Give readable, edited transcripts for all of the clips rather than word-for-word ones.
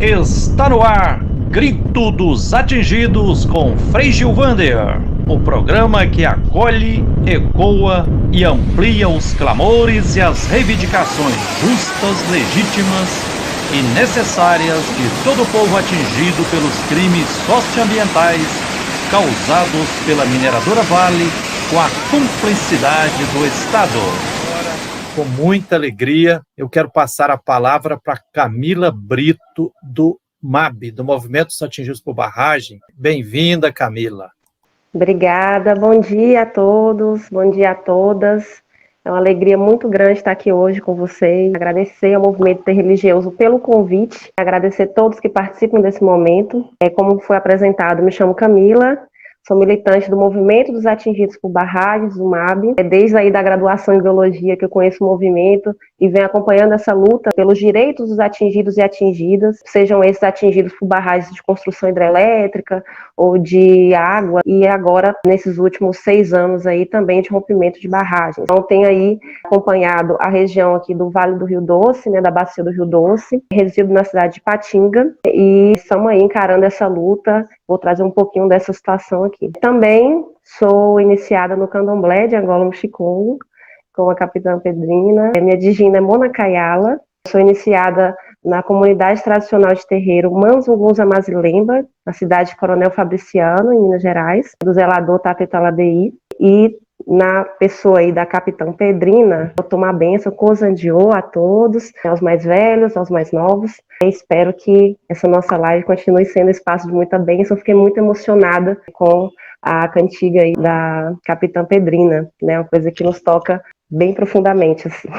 Está no ar, Grito dos Atingidos com Frei Gilvander, o programa que acolhe, ecoa e amplia os clamores e as reivindicações justas, legítimas e necessárias de todo o povo atingido pelos crimes socioambientais causados pela mineradora Vale com a cumplicidade do Estado. Com muita alegria, eu quero passar a palavra para Camila Brito, do MAB, do Movimento dos Atingidos por Barragem. Bem-vinda, Camila. Obrigada, bom dia a todos, bom dia a todas. É uma alegria muito grande estar aqui hoje com vocês. Agradecer ao Movimento Interreligioso pelo convite, agradecer a todos que participam desse momento. Como foi apresentado, me chamo Camila. Sou militante do Movimento dos Atingidos por Barragens, do MAB. Desde aí da graduação em Biologia que eu conheço o movimento e venho acompanhando essa luta pelos direitos dos atingidos e atingidas, sejam esses atingidos por barragens de construção hidrelétrica ou de água, e agora, nesses últimos 6 anos aí, também de rompimento de barragens. Então, tenho aí acompanhado a região aqui do Vale do Rio Doce, né, da Bacia do Rio Doce, resido na cidade de Patinga, e estamos aí encarando essa luta. Vou trazer um pouquinho dessa situação aqui. Também sou iniciada no Candomblé de Angola Muxicongo, com a Capitã Pedrina. Minha digina é Mona Kayala. Sou iniciada na comunidade tradicional de terreiro Manzungunza Mazilemba, na cidade de Coronel Fabriciano, em Minas Gerais, do zelador Tatetaladeí, e na pessoa aí da Capitã Pedrina, vou tomar bênção, Cozandiô a todos, aos mais velhos, aos mais novos. Eu espero que essa nossa live continue sendo espaço de muita bênção. Fiquei muito emocionada com a cantiga aí da Capitã Pedrina, né? Uma coisa que nos toca bem profundamente, assim.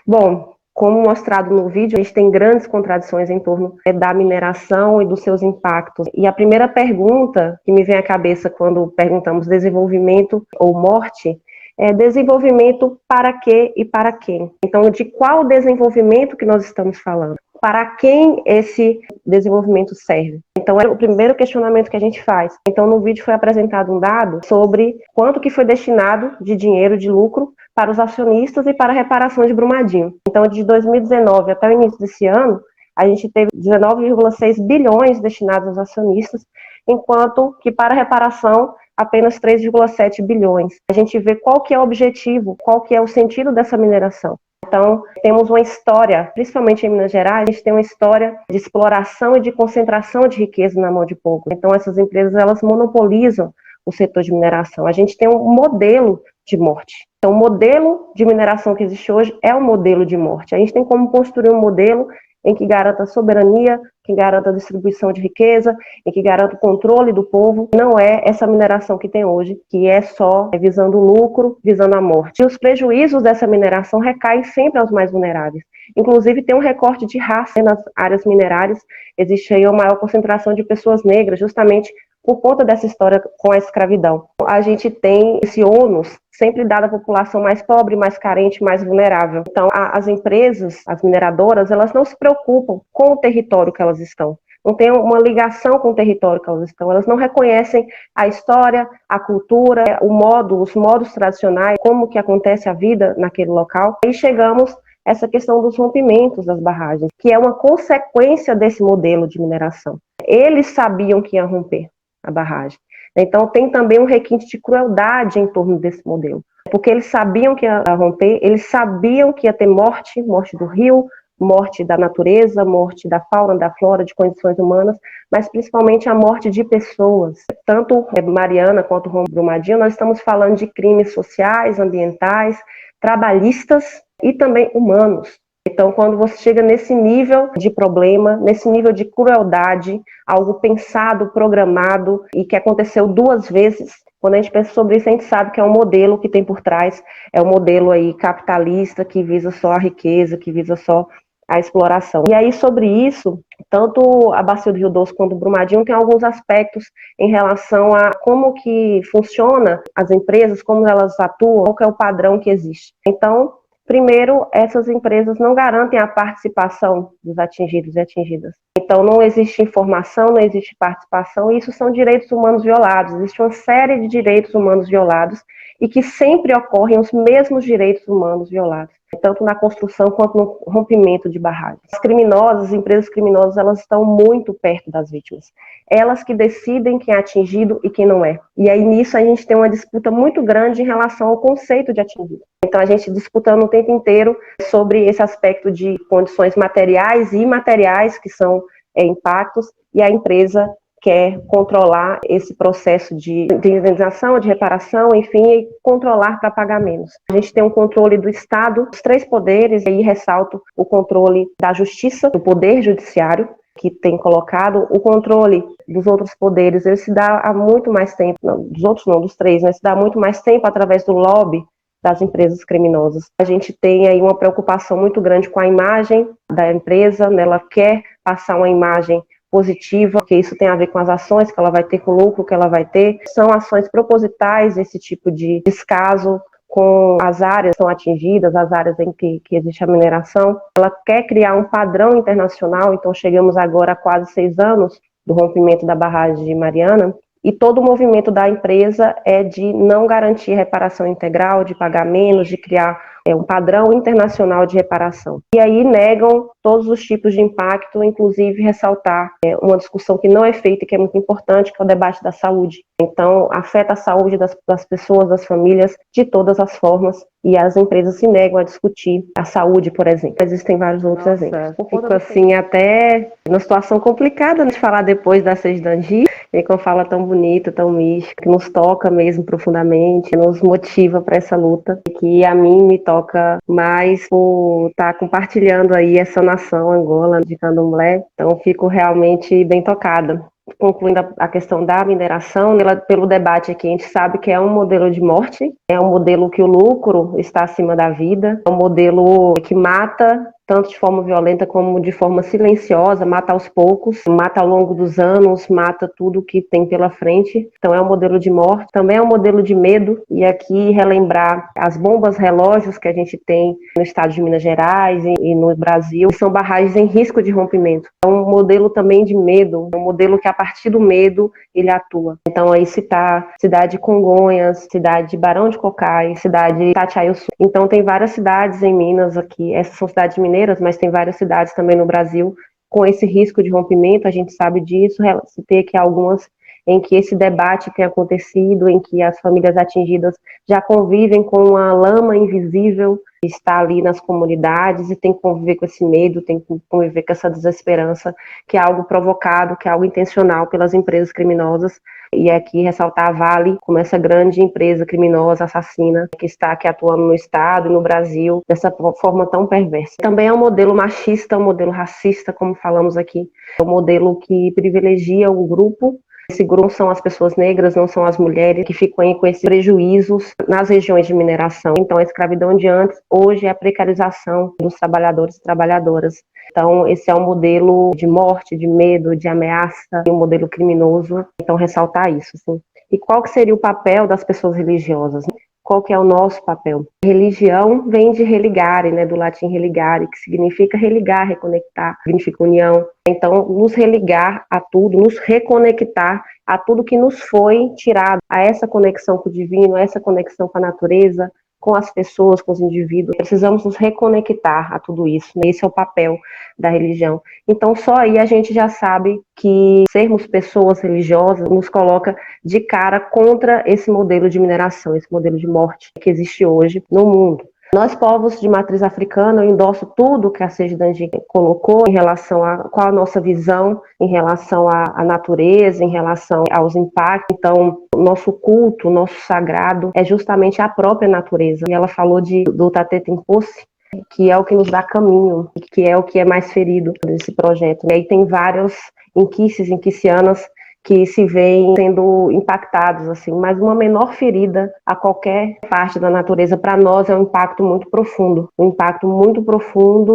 Bom, como mostrado no vídeo, a gente tem grandes contradições em torno da mineração e dos seus impactos. E a primeira pergunta que me vem à cabeça quando perguntamos desenvolvimento ou morte é desenvolvimento para quê e para quem? Então, de qual desenvolvimento que nós estamos falando? Para quem esse desenvolvimento serve? Então, é o primeiro questionamento que a gente faz. Então, no vídeo foi apresentado um dado sobre quanto que foi destinado de dinheiro, de lucro, para os acionistas e para a reparação de Brumadinho. Então, de 2019 até o início desse ano, a gente teve 19,6 bilhões destinados aos acionistas, enquanto que para a reparação, apenas 3,7 bilhões. A gente vê qual que é o objetivo, qual que é o sentido dessa mineração. Então, temos uma história, principalmente em Minas Gerais, a gente tem uma história de exploração e de concentração de riqueza na mão de poucos. Então, essas empresas, elas monopolizam o setor de mineração. A gente tem um modelo de morte. Então, o modelo de mineração que existe hoje é um modelo de morte. A gente tem como construir um modelo em que garanta a soberania, que garanta a distribuição de riqueza, em que garanta o controle do povo. Não é essa mineração que tem hoje, que é só visando o lucro, visando a morte. E os prejuízos dessa mineração recaem sempre aos mais vulneráveis. Inclusive, tem um recorte de raça nas áreas minerárias. Existe aí uma maior concentração de pessoas negras, justamente por conta dessa história com a escravidão. A gente tem esse ônus sempre dado à população mais pobre, mais carente, mais vulnerável. Então, as empresas, as mineradoras, elas não se preocupam com o território que elas estão. Não tem uma ligação com o território que elas estão. Elas não reconhecem a história, a cultura, os modos tradicionais, como que acontece a vida naquele local. E chegamos a essa questão dos rompimentos das barragens, que é uma consequência desse modelo de mineração. Eles sabiam que ia romper a barragem. Então, tem também um requinte de crueldade em torno desse modelo, porque eles sabiam que ia romper, eles sabiam que ia ter morte do rio, morte da natureza, morte da fauna, da flora, de condições humanas, mas principalmente a morte de pessoas. Tanto Mariana quanto Rombo Brumadinho, nós estamos falando de crimes sociais, ambientais, trabalhistas e também humanos. Então, quando você chega nesse nível de problema, nesse nível de crueldade, algo pensado, programado e que aconteceu 2 vezes, quando a gente pensa sobre isso, a gente sabe que é um modelo que tem por trás, é um modelo aí capitalista que visa só a riqueza, que visa só a exploração. E aí, sobre isso, tanto a Bacia do Rio Doce quanto o Brumadinho tem alguns aspectos em relação a como que funciona as empresas, como elas atuam, qual que é o padrão que existe. Então, primeiro, essas empresas não garantem a participação dos atingidos e atingidas. Então, não existe informação, não existe participação, e isso são direitos humanos violados. Existe uma série de direitos humanos violados e que sempre ocorrem os mesmos direitos humanos violados. tanto na construção quanto no rompimento de barragens. As empresas criminosas, elas estão muito perto das vítimas. Elas que decidem quem é atingido e quem não é. E aí nisso a gente tem uma disputa muito grande em relação ao conceito de atingido. Então a gente disputando o tempo inteiro sobre esse aspecto de condições materiais e imateriais, que são impactos, e a empresa quer controlar esse processo de indenização, de reparação, enfim, e controlar para pagar menos. A gente tem um controle do Estado, os 3 poderes, e aí ressalto o controle da Justiça, do Poder Judiciário, que tem colocado o controle dos outros poderes, ele se dá há muito mais tempo, não, dos outros não, dos 3, né, se dá há muito mais tempo através do lobby das empresas criminosas. A gente tem aí uma preocupação muito grande com a imagem da empresa, né, ela quer passar uma imagem positiva, porque isso tem a ver com as ações que ela vai ter, com o lucro que ela vai ter. São ações propositais, esse tipo de descaso com as áreas que são atingidas, as áreas em que existe a mineração. Ela quer criar um padrão internacional, então chegamos agora a quase 6 anos do rompimento da barragem de Mariana, e todo o movimento da empresa é de não garantir reparação integral, de pagar menos, de criar um padrão internacional de reparação. E aí negam todos os tipos de impacto, inclusive ressaltar uma discussão que não é feita e que é muito importante, que é o debate da saúde. Então, afeta a saúde das pessoas, das famílias, de todas as formas, e as empresas se negam a discutir a saúde, por exemplo. Existem vários outros exemplos. Fico assim até numa situação complicada de falar depois da Sejdangi, e que eu falo tão bonita, tão mística, que nos toca mesmo profundamente, nos motiva para essa luta, que a mim me toca mais por estar compartilhando aí essa nação, Angola, de Candomblé. Então, fico realmente bem tocada. Concluindo a questão da mineração, pelo debate aqui, a gente sabe que é um modelo de morte, é um modelo que o lucro está acima da vida, é um modelo que mata tanto de forma violenta como de forma silenciosa, mata aos poucos, mata ao longo dos anos, mata tudo que tem pela frente. Então é um modelo de morte, também é um modelo de medo, e aqui relembrar as bombas relógios que a gente tem no estado de Minas Gerais e no Brasil, que são barragens em risco de rompimento. É um modelo também de medo, é um modelo que a partir do medo ele atua. Então aí citar cidade de Congonhas, cidade de Barão de Cocais, cidade de Itatiaia-Sul. Então tem várias cidades em Minas aqui, essas são cidades mineiras, mas tem várias cidades também no Brasil com esse risco de rompimento, a gente sabe disso, citei aqui algumas em que esse debate tem acontecido, em que as famílias atingidas já convivem com uma lama invisível que está ali nas comunidades e tem que conviver com esse medo, tem que conviver com essa desesperança, que é algo provocado, que é algo intencional pelas empresas criminosas. E aqui ressaltar a Vale como essa grande empresa criminosa, assassina, que está aqui atuando no Estado e no Brasil dessa forma tão perversa. Também é um modelo machista, um modelo racista, como falamos aqui. É um modelo que privilegia o grupo. Esse grupo são as pessoas negras, não são as mulheres, que ficam aí com esses prejuízos nas regiões de mineração. Então, a escravidão de antes, hoje é a precarização dos trabalhadores e trabalhadoras. Então, esse é um modelo de morte, de medo, de ameaça, um modelo criminoso. Então, ressaltar isso. Assim. E qual que seria o papel das pessoas religiosas? Qual que é o nosso papel? Religião vem de religare, né, do latim religare, que significa religar, reconectar, significa união. Então, nos religar a tudo, nos reconectar a tudo que nos foi tirado, a essa conexão com o divino, a essa conexão com a natureza, com as pessoas, com os indivíduos. Precisamos nos reconectar a tudo isso, né? Esse é o papel da religião. Então, só aí a gente já sabe que sermos pessoas religiosas nos coloca de cara contra esse modelo de mineração, esse modelo de morte que existe hoje no mundo. Nós, povos de matriz africana, eu endosso tudo que a Sejdangi colocou em relação a qual a nossa visão em relação à natureza, em relação aos impactos. Então, o nosso culto, o nosso sagrado é justamente a própria natureza. E ela falou do Tate Temposi, que é o que nos dá caminho, que é o que é mais ferido desse projeto. E aí tem vários inquices, inquicianas, que se veem sendo impactados, assim, mas uma menor ferida a qualquer parte da natureza, para nós, é um impacto muito profundo.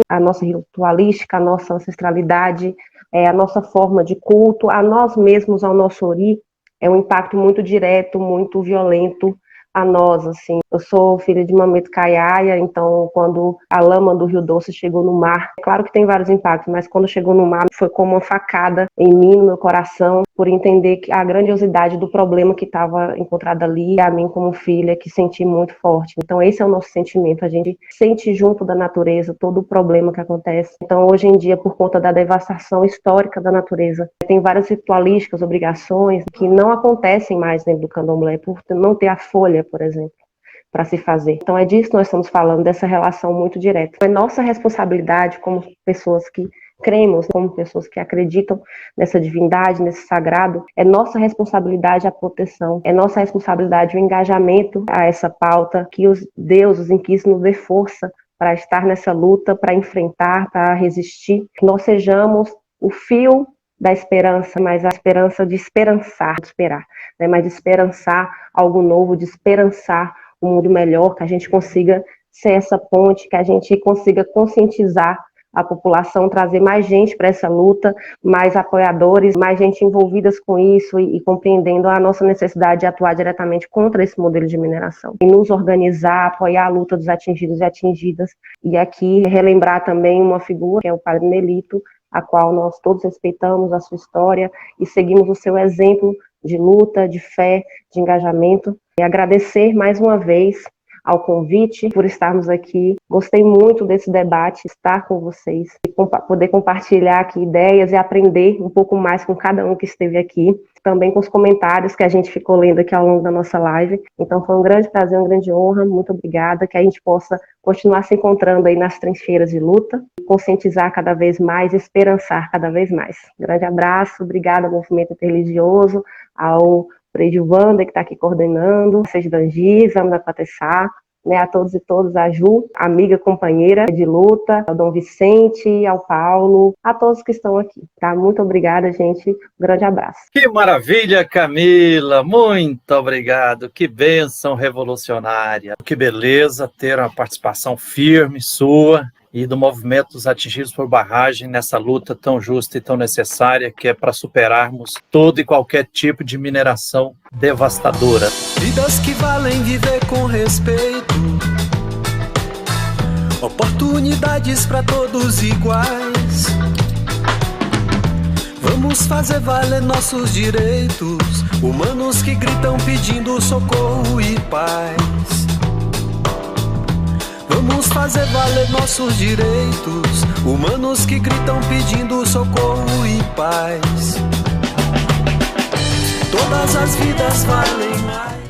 A nossa ritualística, a nossa ancestralidade, a nossa forma de culto, a nós mesmos, ao nosso ori, é um impacto muito direto, muito violento, a nós, assim. Eu sou filha de Mameto Caiaia, então quando a lama do Rio Doce chegou no mar, claro que tem vários impactos, mas quando chegou no mar foi como uma facada em mim, no meu coração, por entender a grandiosidade do problema que estava encontrado ali, e a mim como filha, que senti muito forte. Então esse é o nosso sentimento, a gente sente junto da natureza todo o problema que acontece. Então hoje em dia, por conta da devastação histórica da natureza, tem várias ritualísticas, obrigações que não acontecem mais dentro do candomblé, por não ter a folha, por exemplo, para se fazer. Então é disso que nós estamos falando, dessa relação muito direta. É nossa responsabilidade como pessoas que cremos, como pessoas que acreditam nessa divindade, nesse sagrado, é nossa responsabilidade a proteção, é nossa responsabilidade o engajamento a essa pauta, que os deuses em que isso nos dê força para estar nessa luta, para enfrentar, para resistir, que nós sejamos o fio da esperança, mas a esperança de esperançar, de esperar, né? Mas de esperançar algo novo, de esperançar um mundo melhor, que a gente consiga ser essa ponte, que a gente consiga conscientizar a população, trazer mais gente para essa luta, mais apoiadores, mais gente envolvidas com isso e compreendendo a nossa necessidade de atuar diretamente contra esse modelo de mineração. E nos organizar, apoiar a luta dos atingidos e atingidas. E aqui relembrar também uma figura, que é o Padre Melito, a qual nós todos respeitamos a sua história e seguimos o seu exemplo de luta, de fé, de engajamento. E agradecer mais uma vez ao convite, por estarmos aqui. Gostei muito desse debate, estar com vocês, e poder compartilhar aqui ideias e aprender um pouco mais com cada um que esteve aqui, também com os comentários que a gente ficou lendo aqui ao longo da nossa live. Então foi um grande prazer, uma grande honra, muito obrigada, que a gente possa continuar se encontrando aí nas trincheiras de luta, conscientizar cada vez mais, esperançar cada vez mais. Grande abraço, obrigada ao Movimento Interreligioso, ao Frei Gilvander, que está aqui coordenando, a Dangiz, vamos da Patessá, né, a todos e todas, a Ju, amiga, companheira de luta, ao Dom Vicente, ao Paulo, a todos que estão aqui, tá? Muito obrigada, gente, um grande abraço. Que maravilha, Camila, muito obrigado, que bênção revolucionária, que beleza ter uma participação firme sua e do movimento dos atingidos por barragem nessa luta tão justa e tão necessária que é para superarmos todo e qualquer tipo de mineração devastadora. Vidas que valem viver com respeito, oportunidades para todos iguais. Vamos fazer valer nossos direitos, humanos que gritam pedindo socorro e paz. Vamos fazer valer nossos direitos, humanos que gritam pedindo socorro e paz. Todas as vidas valem mais.